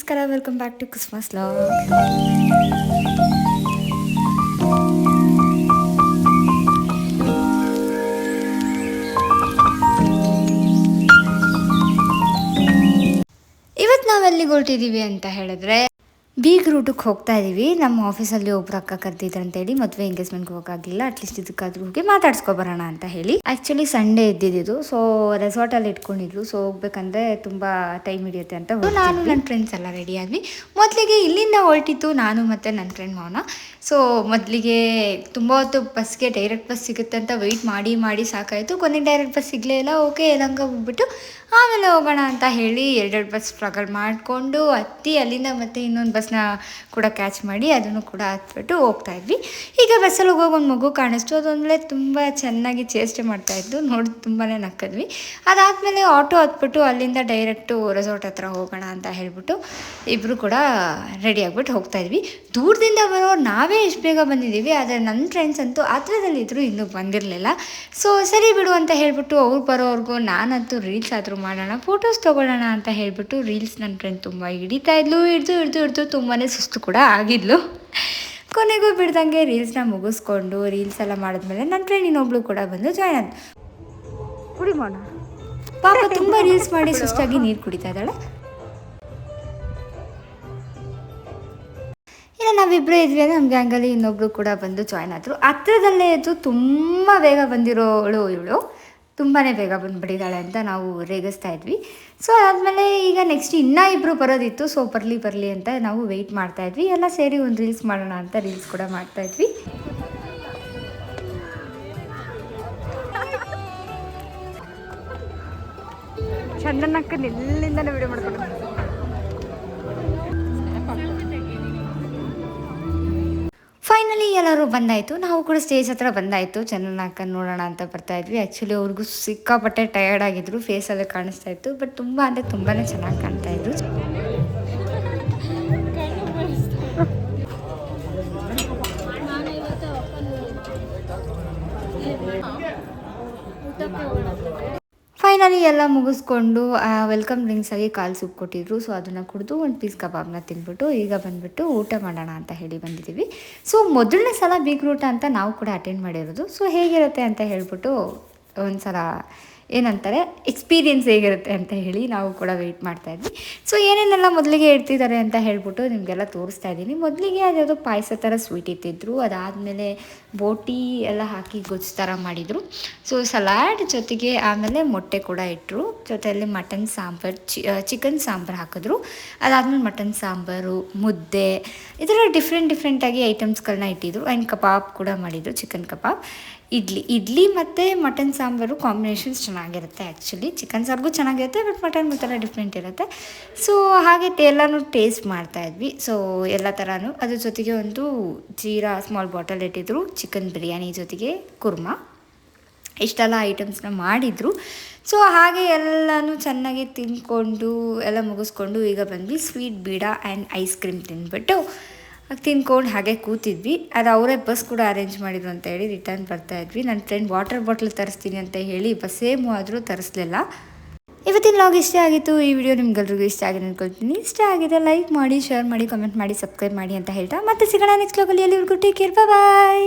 ನಮಸ್ಕಾರ, welcome back to Christmas log. ಇವತ್ತು ನಾವೆಲ್ಲಿಗೆ ಹೊರಟಿದ್ದೀವಿ ಅಂತ ಹೇಳಿದ್ರೆ ಬೀಗ್ ರೂಟಕ್ಕೆ ಹೋಗ್ತಾ ಇದ್ದೀವಿ. ನಮ್ಮ ಆಫೀಸಲ್ಲಿ ಒಬ್ರು ಅಕ್ಕ ಕರೆದಿದ್ರು ಅಂತೇಳಿ ಮದುವೆ ಎಂಗೇಜ್ಮೆಂಟ್ಗೆ ಹೋಗೋಕ್ಕಾಗಲಿಲ್ಲ, ಅಟ್ಲೀಸ್ಟ್ ಇದಕ್ಕಾದ್ರೂ ಹೋಗಿ ಮಾತಾಡ್ಸ್ಕೊಬರೋಣ ಅಂತ ಹೇಳಿ. ಆ್ಯಕ್ಚುಲಿ ಸಂಡೇ ಇದ್ದಿದ್ದು, ಸೊ ರೆಸಾರ್ಟಲ್ಲಿ ಇಟ್ಕೊಂಡಿದ್ರು. ಸೊ ಹೋಗ್ಬೇಕಂದ್ರೆ ತುಂಬ ಟೈಮ್ ಹಿಡಿಯುತ್ತೆ ಅಂತ ನಾನು ನನ್ನ ಫ್ರೆಂಡ್ಸ್ ಎಲ್ಲ ರೆಡಿ ಆದ್ವಿ. ಮೊದಲಿಗೆ ಇಲ್ಲಿಂದ ಹೊರಟಿತ್ತು ನಾನು ಮತ್ತು ನನ್ನ ಫ್ರೆಂಡ್ ಮೌನ. ಸೊ ಮೊದಲಿಗೆ ತುಂಬ ಹೊತ್ತು ಬಸ್ಗೆ ಡೈರೆಕ್ಟ್ ಬಸ್ ಸಿಗುತ್ತೆ ಅಂತ ವೆಯ್ಟ್ ಮಾಡಿ ಸಾಕಾಯಿತು. ಕೊನೆಗೆ ಡೈರೆಕ್ಟ್ ಬಸ್ ಸಿಗಲೇ ಇಲ್ಲ. ಓಕೆ ಯಲಹಂಕ ಹೋಗ್ಬಿಟ್ಟು ಆಮೇಲೆ ಹೋಗೋಣ ಅಂತ ಹೇಳಿ ಎರಡೆರಡು ಬಸ್ ಸ್ಟ್ರಗಲ್ ಮಾಡಿಕೊಂಡು ಹತ್ತಿ ಅಲ್ಲಿಂದ ಮತ್ತೆ ಇನ್ನೊಂದು ಬಸ್ನ ಕೂಡ ಕ್ಯಾಚ್ ಮಾಡಿ ಅದನ್ನು ಕೂಡ ಹತ್ಬಿಟ್ಟು ಹೋಗ್ತಾಯಿದ್ವಿ. ಈಗ ಬಸ್ಸಲ್ಲಿ ಹೋಗೋವಾಗ ಒಂದು ಮಗು ಕಾಣಿಸ್ತು. ಅದೊಂದಲೇ ತುಂಬ ಚೆನ್ನಾಗಿ ಚೇಷ್ಟೆ ಮಾಡ್ತಾಯಿದ್ದು ನೋಡಿ ತುಂಬಾ ನಕ್ಕದ್ವಿ. ಅದಾದಮೇಲೆ ಆಟೋ ಹತ್ಬಿಟ್ಟು ಅಲ್ಲಿಂದ ಡೈರೆಕ್ಟು ರೆಸಾರ್ಟ್ ಹತ್ರ ಹೋಗೋಣ ಅಂತ ಹೇಳ್ಬಿಟ್ಟು ಇಬ್ಬರು ಕೂಡ ರೆಡಿ ಆಗಿಬಿಟ್ಟು ಹೋಗ್ತಾಯಿದ್ವಿ. ದೂರದಿಂದ ಬರೋರು ನಾವೇ ಎಷ್ಟು ಬೇಗ ಬಂದಿದ್ದೀವಿ, ಆದರೆ ನನ್ನ ಫ್ರೆಂಡ್ಸ್ ಅಂತೂ ಹತ್ರದಲ್ಲಿದ್ದರು ಇನ್ನೂ ಬಂದಿರಲಿಲ್ಲ. ಸೊ ಸರಿ ಬಿಡು ಅಂತ ಹೇಳ್ಬಿಟ್ಟು ಅವ್ರು ಬರೋವ್ರಿಗೂ ನಾನಂತೂ ರೀಲ್ಸ್ ಆದರೂ ಮಾಡೋಣ, ಫೋಟೋಸ್ ತೊಗೊಳ್ಳೋಣ ಅಂತ ಹೇಳ್ಬಿಟ್ಟು ರೀಲ್ಸ್ ನನ್ನ ಫ್ರೆಂಡ್ ತುಂಬ ಹಿಡಿತಾ ಇದ್ಲು. ಹಿಡ್ದು ತುಂಬಾ ಸುಸ್ತು ಕೂಡ ಆಗಿದ್ಲು. ಕೊನೆಗೂ ಬಿಡ್ದಂಗೆ ರೀಲ್ಸ್ನ ಮುಗಿಸ್ಕೊಂಡು ರೀಲ್ಸ್ ಎಲ್ಲ ಮಾಡಿದ್ಮೇಲೆ ನನ್ನ ಫ್ರೆಂಡ್ ಇನ್ನೊಬ್ಳು ಕೂಡ ಬಂದು ಜಾಯ್ನ್ ಆದ. ಕುಡಿ ಮಾಡೋಣ ಪಾಪ ತುಂಬ ರೀಲ್ಸ್ ಮಾಡಿ ಸುಸ್ತಾಗಿ ನೀರು ಕುಡಿತಾ ಇದ್ದಾಳೆ. ಇಲ್ಲ ನಾವಿಬ್ಬರೇ ಇದ್ವಿ ಅಂದರೆ ನಮ್ಮ ಗ್ಯಾಂಗಲ್ಲಿ ಇನ್ನೊಬ್ರು ಕೂಡ ಬಂದು ಜಾಯ್ನ್ ಆದರು. ಹತ್ರದಲ್ಲೇ ಇದ್ದು ತುಂಬ ಬೇಗ ಬಂದಿರೋಳು ಇವಳು, ತುಂಬಾ ಬೇಗ ಬಂದುಬಿಟ್ಟಿದ್ದಾಳೆ ಅಂತ ನಾವು ರೇಗಿಸ್ತಾ ಇದ್ವಿ. ಸೊ ಅದಾದಮೇಲೆ ಈಗ ನೆಕ್ಸ್ಟ್ ಇನ್ನೂ ಇಬ್ಬರು ಬರೋದಿತ್ತು. ಸೊ ಬರಲಿ ಅಂತ ನಾವು ವೆಯ್ಟ್ ಮಾಡ್ತಾಯಿದ್ವಿ. ಎಲ್ಲ ಸೇರಿ ಒಂದು ರೀಲ್ಸ್ ಮಾಡೋಣ ಅಂತ ರೀಲ್ಸ್ ಕೂಡ ಮಾಡ್ತಾಯಿದ್ವಿ. ಚಂದನಕ್ಕ ನಿಲ್ಲಿಂದನೇ ವಿಡಿಯೋ ಮಾಡ್ಕೊಂಡು ಫೈನಲಿ ಎಲ್ಲರೂ ಬಂದಾಯಿತು. ನಾವು ಕೂಡ ಸ್ಟೇಜ್ ಹತ್ರ ಬಂದಾಯಿತು. ಚಂದನಕ್ಕ ನೋಡೋಣ ಅಂತ ಬರ್ತಾಯಿದ್ವಿ. ಆ್ಯಕ್ಚುಲಿ ಅವ್ರಿಗೂ ಸಿಕ್ಕಾಪಟ್ಟೆ ಟಯರ್ಡ್ ಆಗಿದ್ರು, ಫೇಸಲ್ಲೇ ಕಾಣಿಸ್ತಾ ಇತ್ತು. ಬಟ್ ತುಂಬ ಅಂದರೆ ತುಂಬಾ ಚೆನ್ನಾಗಿ ಕಾಣ್ತಾಯಿದ್ರು. ಫೈನಲಿ ಎಲ್ಲ ಮುಗಿಸ್ಕೊಂಡು ವೆಲ್ಕಮ್ ಡ್ರಿಂಕ್ಸ್ ಆಗಿ ಕಾಲು ಸೂಪ್ ಕೊಟ್ಟಿದ್ರು. ಸೊ ಅದನ್ನು ಕುಡಿದು ಒಂದು ಪೀಸ್ ಕಬಾಬ್ನ ತಿಂದ್ಬಿಟ್ಟು ಈಗ ಬಂದುಬಿಟ್ಟು ಊಟ ಮಾಡೋಣ ಅಂತ ಹೇಳಿ ಬಂದಿದ್ದೀವಿ. ಸೊ ಮೊದಲನೇ ಸಲ ಬೀಗ್ ರೂಟ ಅಂತ ನಾವು ಕೂಡ ಅಟೆಂಡ್ ಮಾಡಿರೋದು. ಸೊ ಹೇಗಿರುತ್ತೆ ಅಂತ ಹೇಳ್ಬಿಟ್ಟು ಒಂದು ಸಲ ಏನಂತಾರೆ ಎಕ್ಸ್ಪೀರಿಯೆನ್ಸ್ ಹೇಗಿರುತ್ತೆ ಅಂತ ಹೇಳಿ ನಾವು ಕೂಡ ವೆಯ್ಟ್ ಮಾಡ್ತಾಯಿದ್ವಿ. ಸೊ ಏನೇನೆಲ್ಲ ಮೊದಲಿಗೆ ಇಡ್ತಿದ್ದಾರೆ ಅಂತ ಹೇಳ್ಬಿಟ್ಟು ನಿಮಗೆಲ್ಲ ತೋರಿಸ್ತಾ ಇದ್ದೀನಿ. ಮೊದಲಿಗೆ ಅದ್ಯಾವುದೋ ಪಾಯಸ ಥರ ಸ್ವೀಟ್ ಇಟ್ಟಿದ್ರು. ಅದಾದಮೇಲೆ ಬೋಟಿ ಎಲ್ಲ ಹಾಕಿ ಗೊಜ್ಜು ಥರ ಮಾಡಿದರು. ಸೊ ಸಲಾಡ್ ಜೊತೆಗೆ ಆಮೇಲೆ ಮೊಟ್ಟೆ ಕೂಡ ಇಟ್ಟರು. ಜೊತೆಯಲ್ಲಿ ಮಟನ್ ಸಾಂಬಾರು, ಚಿಕನ್ ಸಾಂಬಾರು ಹಾಕಿದ್ರು. ಅದಾದಮೇಲೆ ಮಟನ್ ಸಾಂಬಾರು, ಮುದ್ದೆ, ಈ ಥರ ಡಿಫ್ರೆಂಟಾಗಿ ಐಟಮ್ಸ್ಗಳನ್ನ ಇಟ್ಟಿದ್ರು. ಆ್ಯಂಡ್ ಕಬಾಬ್ ಕೂಡ ಮಾಡಿದರು, ಚಿಕನ್ ಕಬಾಬ್. ಇಡ್ಲಿ ಮತ್ತು ಮಟನ್ ಸಾಂಬಾರು ಕಾಂಬಿನೇಷನ್ಸ್ ಚೆನ್ನಾಗಿರುತ್ತೆ. ಆ್ಯಕ್ಚುಲಿ ಚಿಕನ್ ಸಾಂಬಾರು ಚೆನ್ನಾಗಿರುತ್ತೆ, ಬಟ್ ಮಟನ್ ಥರ ಡಿಫ್ರೆಂಟ್ ಇರುತ್ತೆ. ಸೊ ಹಾಗೆ ಎಲ್ಲನೂ ಟೇಸ್ಟ್ ಮಾಡ್ತಾಯಿದ್ವಿ. ಸೊ ಎಲ್ಲ ಥರನೂ ಅದ್ರ ಜೊತೆಗೆ ಒಂದು ಜೀರಾ ಸ್ಮಾಲ್ ಬಾಟಲ್ ಇಟ್ಟಿದ್ರು, ಚಿಕನ್ ಬಿರಿಯಾನಿ ಜೊತೆಗೆ ಕುರ್ಮಾ, ಇಷ್ಟೆಲ್ಲ ಐಟಮ್ಸ್ನ ಮಾಡಿದರು. ಸೊ ಹಾಗೆ ಎಲ್ಲನೂ ಚೆನ್ನಾಗಿ ತಿಂದ್ಕೊಂಡು ಎಲ್ಲ ಮುಗಿಸ್ಕೊಂಡು ಈಗ ಬಂದ್ವಿ. ಸ್ವೀಟ್ ಬೀಡ ಆ್ಯಂಡ್ ಐಸ್ ಕ್ರೀಮ್ ತಿಂದ್ಕೊಂಡು ಹಾಗೆ ಕೂತಿದ್ವಿ. ಅದು ಅವರೇ ಬಸ್ ಕೂಡ ಅರೇಂಜ್ ಮಾಡಿದ್ರು ಅಂತ ಹೇಳಿ ರಿಟರ್ನ್ ಬರ್ತಾಯಿದ್ವಿ. ನನ್ನ ಫ್ರೆಂಡ್ ವಾಟರ್ ಬಾಟ್ಲ್ ತರಿಸ್ತೀನಿ ಅಂತ ಹೇಳಿ ಬಸ್ಸೇ ಆದರೂ ತರಿಸ್ಲಿಲ್ಲ. ಇವತ್ತಿನ ಲಾಗ್ ಇಷ್ಟ ಆಗಿತ್ತು. ಈ ವಿಡಿಯೋ ನಿಮ್ಗೆಲ್ರಿಗೂ ಇಷ್ಟ ಆಗಿದೆ ಅಂದ್ಕೊಳ್ತೀನಿ. ಇಷ್ಟ ಆಗಿದೆ ಲೈಕ್ ಮಾಡಿ, ಶೇರ್ ಮಾಡಿ, ಕಮೆಂಟ್ ಮಾಡಿ, ಸಬ್ಸ್ಕ್ರೈಬ್ ಮಾಡಿ ಅಂತ ಹೇಳ್ತಾ ಮತ್ತೆ ಸಿಗೋಣ ನೆಕ್ಸ್ಟ್ ಲಾಗಲ್ಲಿ. ಎಲ್ಲಿವರೆಗೂ ಟೇಕ್ ಕೇರ್, ಬಾಯ್.